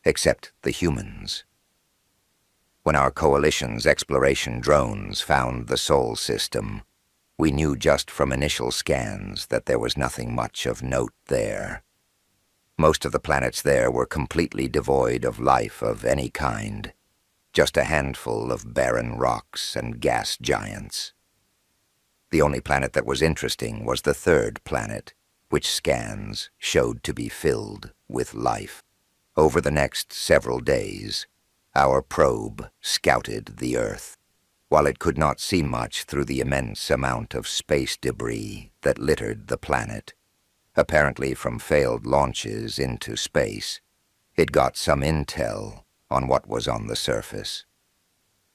except the humans. When our coalition's exploration drones found the Sol system, we knew just from initial scans that there was nothing much of note there. Most of the planets there were completely devoid of life of any kind, just a handful of barren rocks and gas giants. The only planet that was interesting was the third planet, which scans showed to be filled with life. Over the next several days, our probe scouted the Earth. While it could not see much through the immense amount of space debris that littered the planet, apparently from failed launches into space, it got some intel on what was on the surface.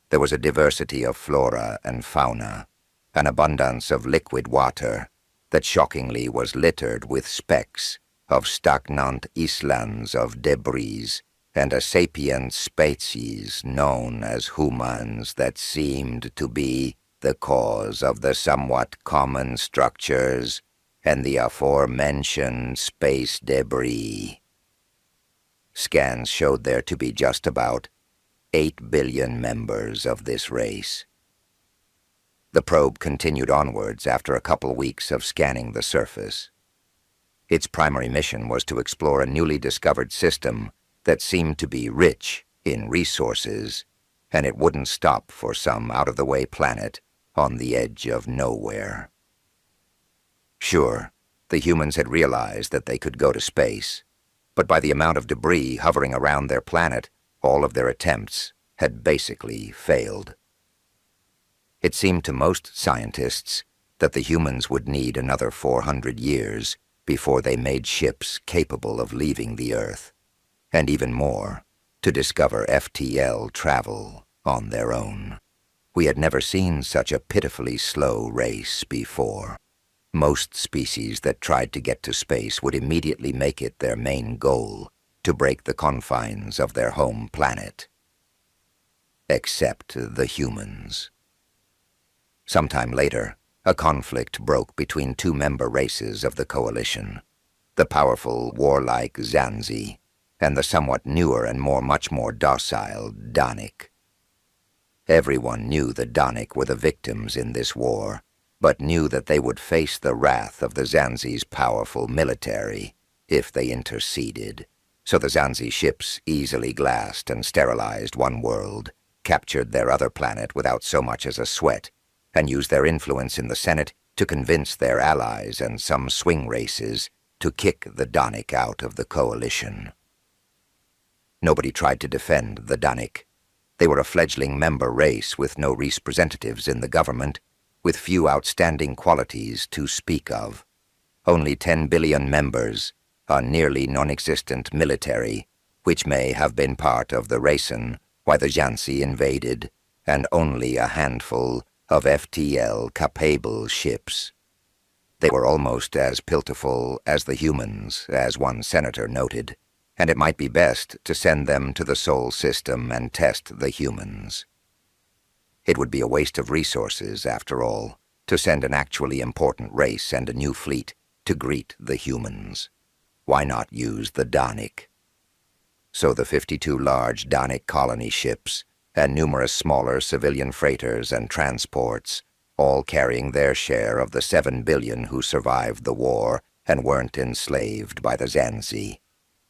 There was a diversity of flora and fauna, an abundance of liquid water that shockingly was littered with specks of stagnant islands of debris, and a sapient species known as humans that seemed to be the cause of the somewhat common structures and the aforementioned space debris. Scans showed there to be just about 8 billion members of this race. The probe continued onwards after a couple weeks of scanning the surface. Its primary mission was to explore a newly discovered system that seemed to be rich in resources, and it wouldn't stop for some out-of-the-way planet on the edge of nowhere. Sure, the humans had realized that they could go to space, but by the amount of debris hovering around their planet, all of their attempts had basically failed. It seemed to most scientists that the humans would need another 400 years before they made ships capable of leaving the Earth, and even more, to discover FTL travel on their own. We had never seen such a pitifully slow race before. Most species that tried to get to space would immediately make it their main goal to break the confines of their home planet. Except the humans. Sometime later, a conflict broke between two member races of the coalition, the powerful, warlike Zanzi and the somewhat newer and much more docile Danik. Everyone knew the Danik were the victims in this war, but knew that they would face the wrath of the Zanzi's powerful military if they interceded. So the Zanzi ships easily glassed and sterilized one world, captured their other planet without so much as a sweat, and used their influence in the Senate to convince their allies and some swing races to kick the Danik out of the coalition. Nobody tried to defend the Danik. They were a fledgling member race with no representatives in the government, with few outstanding qualities to speak of. Only 10 billion members, a nearly non-existent military, which may have been part of the reason why the Jansi invaded, and only a handful of FTL-capable ships. They were almost as pitiful as the humans, as one senator noted, and it might be best to send them to the Sol system and test the humans. It would be a waste of resources, after all, to send an actually important race and a new fleet to greet the humans. Why not use the Danik? So the 52 large Danik colony ships and numerous smaller civilian freighters and transports, all carrying their share of the 7 billion who survived the war and weren't enslaved by the Zanzi,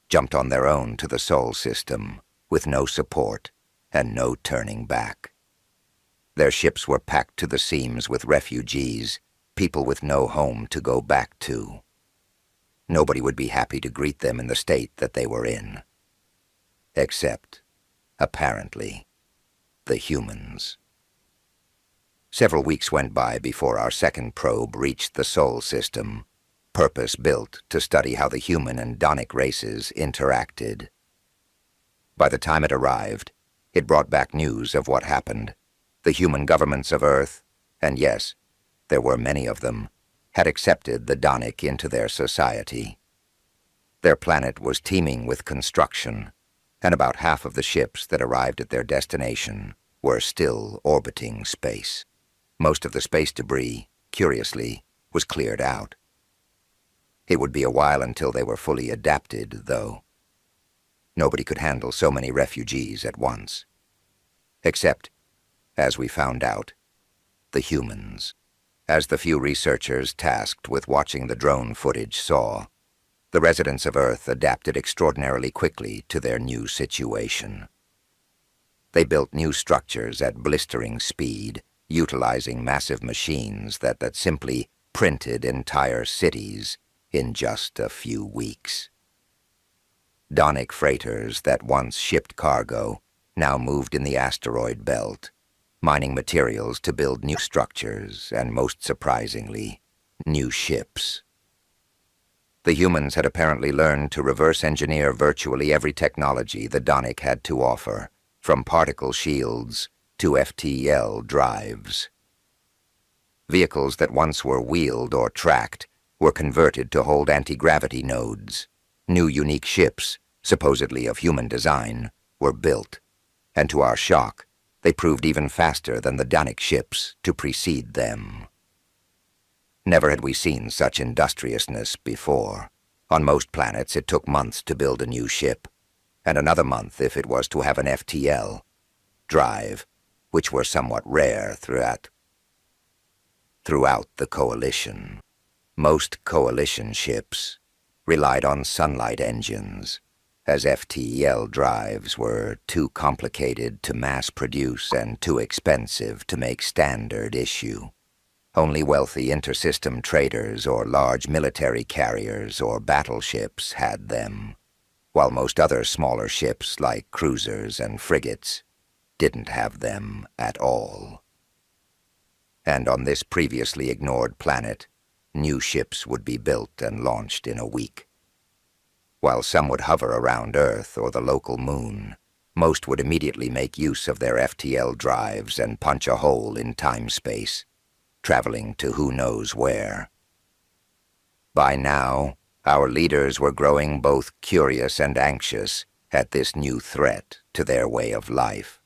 jumped on their own to the Sol system with no support and no turning back. Their ships were packed to the seams with refugees, people with no home to go back to. Nobody would be happy to greet them in the state that they were in. Except, apparently, the humans. Several weeks went by before our second probe reached the Sol system, purpose-built to study how the human and Danik races interacted. By the time it arrived, it brought back news of what happened. The human governments of Earth, and yes, there were many of them, had accepted the Danik into their society. Their planet was teeming with construction, and about half of the ships that arrived at their destination were still orbiting space. Most of the space debris, curiously, was cleared out. It would be a while until they were fully adapted, though. Nobody could handle so many refugees at once. Except, as we found out, the humans. As the few researchers tasked with watching the drone footage saw, the residents of Earth adapted extraordinarily quickly to their new situation. They built new structures at blistering speed, utilizing massive machines that simply printed entire cities in just a few weeks. Donic freighters that once shipped cargo now moved in the asteroid belt, mining materials to build new structures and, most surprisingly, new ships. The humans had apparently learned to reverse engineer virtually every technology the Donic had to offer, from particle shields to FTL drives. Vehicles that once were wheeled or tracked were converted to hold anti-gravity nodes. New unique ships, supposedly of human design, were built, and to our shock, they proved even faster than the Donic ships to precede them. Never had we seen such industriousness before. On most planets, it took months to build a new ship, and another month if it was to have an FTL drive, which were somewhat rare throughout the Coalition. Most Coalition ships relied on sunlight engines, as FTL drives were too complicated to mass-produce and too expensive to make standard issue. Only wealthy intersystem traders or large military carriers or battleships had them, while most other smaller ships like cruisers and frigates didn't have them at all. And on this previously ignored planet, new ships would be built and launched in a week. While some would hover around Earth or the local moon, most would immediately make use of their FTL drives and punch a hole in time-space, traveling to who knows where. By now, our leaders were growing both curious and anxious at this new threat to their way of life.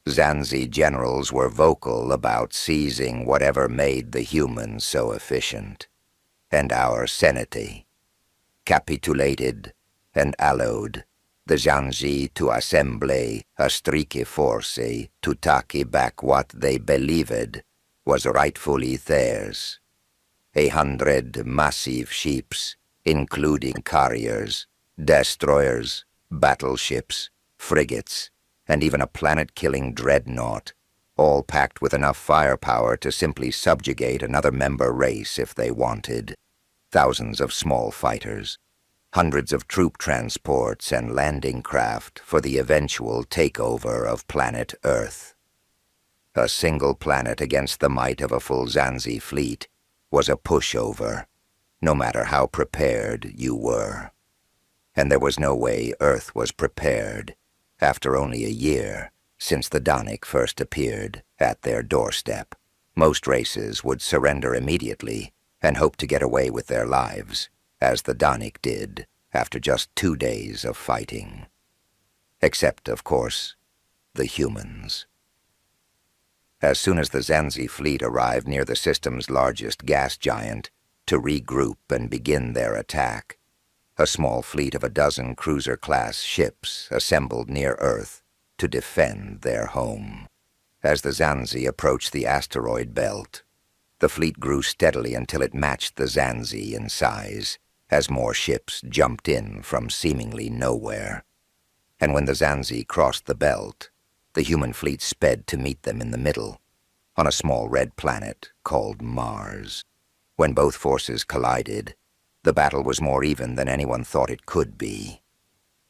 Zanzi generals were vocal about seizing whatever made the humans so efficient, and our Senate capitulated and allowed the Zanzi to assemble a strike force to take back what they believed was rightfully theirs. 100 massive ships, including carriers, destroyers, battleships, frigates, and even a planet-killing dreadnought, all packed with enough firepower to simply subjugate another member race if they wanted. Thousands of small fighters, hundreds of troop transports and landing craft for the eventual takeover of planet Earth. A single planet against the might of a full Zanzi fleet was a pushover, no matter how prepared you were. And there was no way Earth was prepared after only a year since the Donic first appeared at their doorstep. Most races would surrender immediately and hope to get away with their lives, as the Donic did after just 2 days of fighting. Except, of course, the humans. As soon as the Zanzi fleet arrived near the system's largest gas giant to regroup and begin their attack, a small fleet of a dozen cruiser-class ships assembled near Earth to defend their home. As the Zanzi approached the asteroid belt, the fleet grew steadily until it matched the Zanzi in size, as more ships jumped in from seemingly nowhere. And when the Zanzi crossed the belt, the human fleet sped to meet them in the middle, on a small red planet called Mars. When both forces collided, the battle was more even than anyone thought it could be.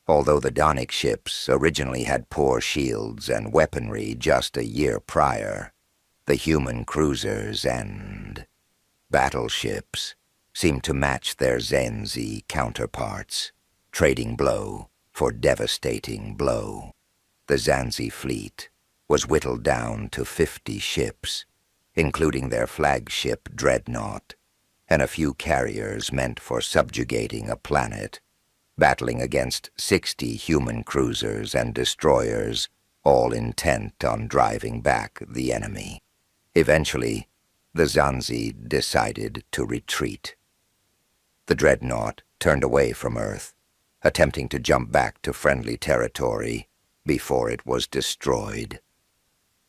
Although the Donic ships originally had poor shields and weaponry just a year prior, the human cruisers and battleships seemed to match their Zanzi counterparts, trading blow for devastating blow. The Zanzi fleet was whittled down to 50 ships, including their flagship dreadnought, and a few carriers meant for subjugating a planet, battling against 60 human cruisers and destroyers, all intent on driving back the enemy. Eventually, the Zanzi decided to retreat. The dreadnought turned away from Earth, attempting to jump back to friendly territory before it was destroyed.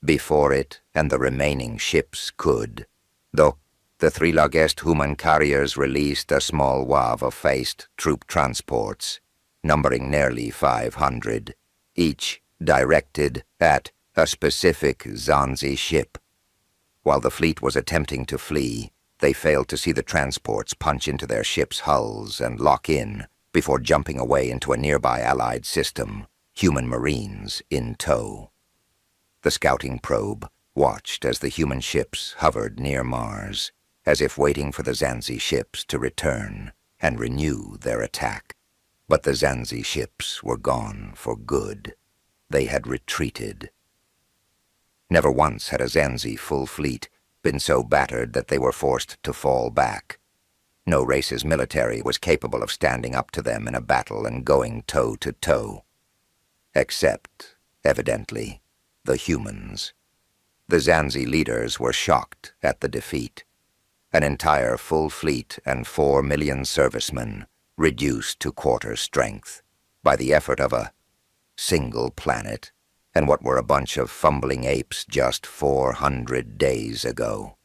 Before it and the remaining ships could, though the 3 largest human carriers released a small wave of phased troop transports, numbering nearly 500, each directed at a specific Zanzi ship. While the fleet was attempting to flee, they failed to see the transports punch into their ships' hulls and lock in before jumping away into a nearby Allied system, human Marines in tow. The scouting probe watched as the human ships hovered near Mars, as if waiting for the Zanzi ships to return and renew their attack. But the Zanzi ships were gone for good. They had retreated. Never once had a Zanzi full fleet been so battered that they were forced to fall back. No race's military was capable of standing up to them in a battle and going toe-to-toe. Except, evidently, the humans. The Zanzi leaders were shocked at the defeat. An entire full fleet and 4 million servicemen reduced to quarter strength by the effort of a single planet and what were a bunch of fumbling apes just 400 days ago.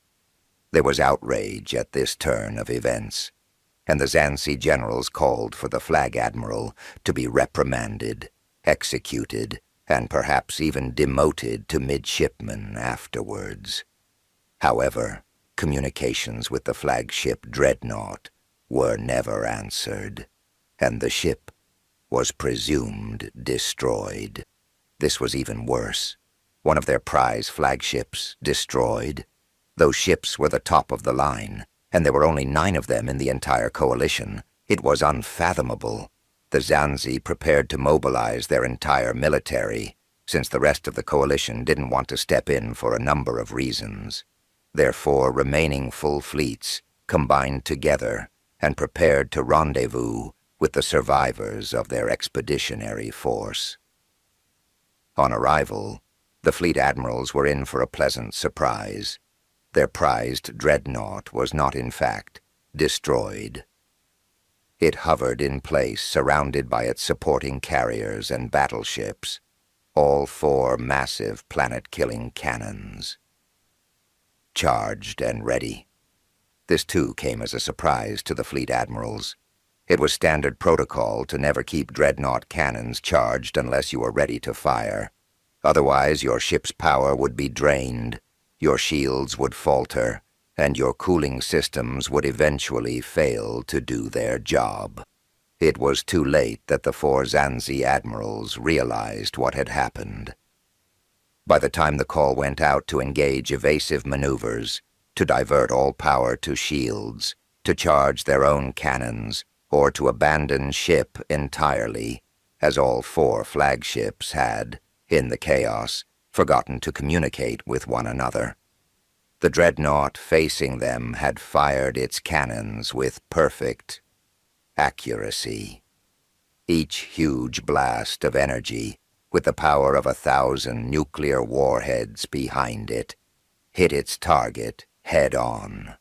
There was outrage at this turn of events, and the Zanzi generals called for the flag admiral to be reprimanded, executed, and perhaps even demoted to midshipman afterwards. However, communications with the flagship Dreadnought were never answered, and the ship was presumed destroyed. This was even worse. One of their prize flagships destroyed. Those ships were the top of the line, and there were only 9 of them in the entire coalition. It was unfathomable. The Zanzi prepared to mobilize their entire military, since the rest of the coalition didn't want to step in for a number of reasons. Their 4 remaining full fleets combined together and prepared to rendezvous with the survivors of their expeditionary force. On arrival, the fleet admirals were in for a pleasant surprise. Their prized Dreadnought was not, in fact, destroyed. It hovered in place, surrounded by its supporting carriers and battleships, all 4 massive planet-killing cannons. Charged and ready. This too came as a surprise to the fleet admirals. It was standard protocol to never keep Dreadnought cannons charged unless you were ready to fire. Otherwise, your ship's power would be drained, your shields would falter, and your cooling systems would eventually fail to do their job. It was too late that the 4 Zanzi admirals realized what had happened. By the time the call went out to engage evasive maneuvers, to divert all power to shields, to charge their own cannons, or to abandon ship entirely, as all 4 flagships had, in the chaos, forgotten to communicate with one another. The Dreadnought facing them had fired its cannons with perfect accuracy. Each huge blast of energy, with the power of 1,000 nuclear warheads behind it, hit its target head-on.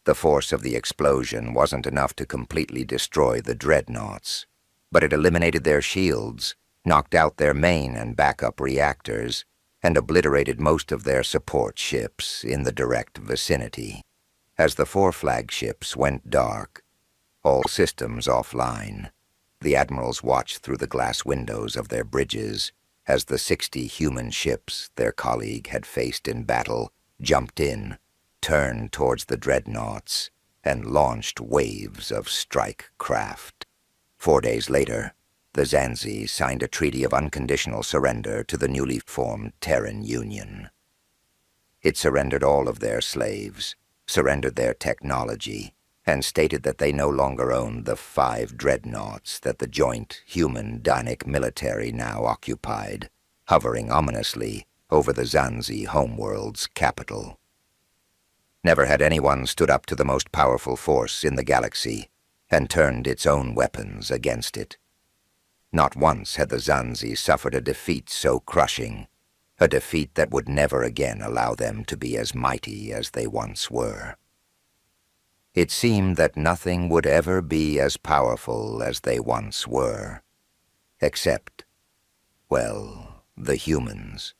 The force of the explosion wasn't enough to completely destroy the Dreadnoughts, but it eliminated their shields, knocked out their main and backup reactors, and obliterated most of their support ships in the direct vicinity. As the 4 flagships went dark, all systems offline, the admirals watched through the glass windows of their bridges as the 60 human ships their colleague had faced in battle jumped in, turned towards the Dreadnoughts, and launched waves of strike craft. 4 days later, the Zanzi signed a treaty of unconditional surrender to the newly formed Terran Union. It surrendered all of their slaves, surrendered their technology, and stated that they no longer owned the 5 Dreadnoughts that the joint human-Dainic military now occupied, hovering ominously over the Zanzi homeworld's capital. Never had anyone stood up to the most powerful force in the galaxy and turned its own weapons against it. Not once had the Zanzi suffered a defeat so crushing, a defeat that would never again allow them to be as mighty as they once were. It seemed that nothing would ever be as powerful as they once were. Except, well, the humans.